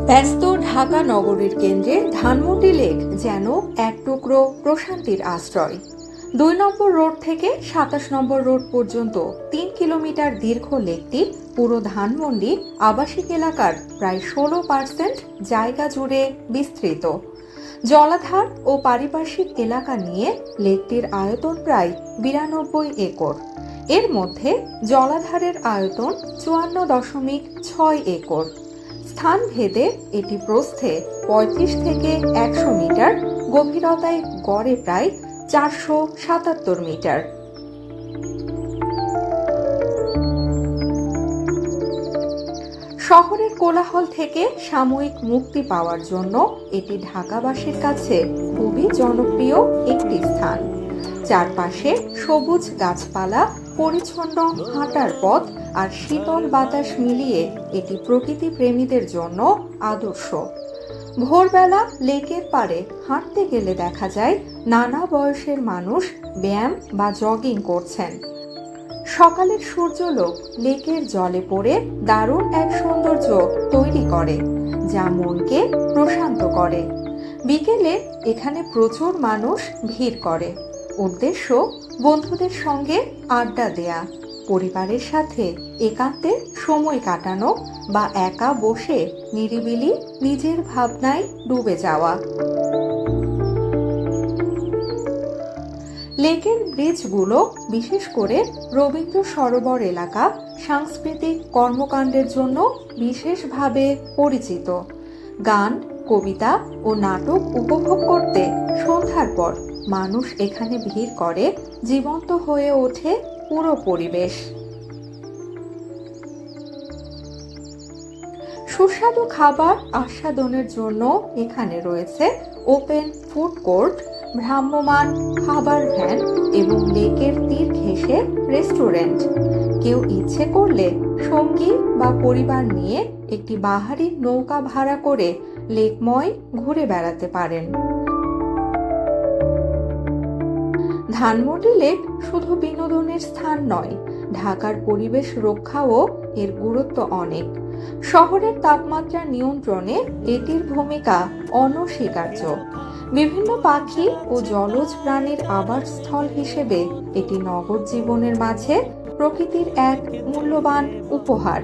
ব্যস্ত ঢাকা নগরীর কেন্দ্রে ধানমন্ডি লেক যেন এক টুকরো প্রশান্তির আশ্রয়। ২ নম্বর রোড থেকে ২৭ নম্বর রোড পর্যন্ত ৩ কিলোমিটার দীর্ঘ লেকটি পুরো ধানমন্ডি আবাসিক এলাকার প্রায় ১৬% জায়গা জুড়ে বিস্তৃত। জলাধার ও পারিপার্শ্বিক এলাকা নিয়ে লেকটির আয়তন প্রায় ৯২ একর। এর মধ্যে জলাধারের আয়তন ৫৪.৬ একর। স্থান ভেদে এটি প্রস্থে ৩৫ থেকে ১০০ মিটার, গভীরতায় গড়ে প্রায় ৪৭৭ মিটার। শহরের কোলাহল থেকে সাময়িক মুক্তি পাওয়ার জন্য এটি ঢাকাবাসীর কাছে খুবই জনপ্রিয় একটি স্থান। চারপাশে সবুজ গাছপালা, পরিচ্ছন্ন হাঁটার পথ আর শীতল বাতাস মিলিয়ে এটি প্রকৃতি প্রেমীদের জন্য আদর্শ। ভোরবেলা লেকের পাড়ে হাঁটতে গেলে দেখা যায় নানা বয়সের মানুষ ব্যায়াম বা জগিং করছেন। সকালের সূর্যালোক লেকের জলে পড়ে দারুণ এক সৌন্দর্য তৈরি করে, যা মনকে প্রশান্ত করে। বিকেলে এখানে প্রচুর মানুষ ভিড় করে। উদ্দেশ্য বন্ধুদের সঙ্গে আড্ডা দেয়া, পরিবারের সাথে একান্তে সময় কাটানো বা একা বসে নিরিবিলি নিজের ভাবনায় ডুবে যাওয়া। লেকের ব্রিজগুলো, বিশেষ করে রবীন্দ্র সরোবর এলাকা, সাংস্কৃতিক কর্মকাণ্ডের জন্য বিশেষভাবে পরিচিত। গান, কবিতা ও নাটক উপভোগ করতে সন্ধ্যার পর মানুষ এখানে ভিড় করে, জীবন্ত হয়ে ওঠে পুরো পরিবেশ। সুস্বাদু খাবার আস্বাদনের জন্য এখানে রয়েছে ওপেন ফুড কোর্ট, ভ্রাম্যমাণ খাবার ভ্যান এবং লেকের তীর ঘেঁষে রেস্টুরেন্ট। কেউ ইচ্ছে করলে সঙ্গী বা পরিবার নিয়ে একটি বাহারি নৌকা ভাড়া করে লেকময় ঘুরে বেড়াতে পারেন। ধানমন্ডি লেক শুধু বিনোদনের স্থান নয়, ঢাকার পরিবেশ রক্ষাও এর গুরুত্ব অনেক। শহরের তাপমাত্রা নিয়ন্ত্রণে এটির ভূমিকা অনস্বীকার্য। বিভিন্ন পাখি ও জলজ প্রাণীর আবাসস্থল হিসেবে এটি নগর জীবনের মাঝে প্রকৃতির এক মূল্যবান উপহার।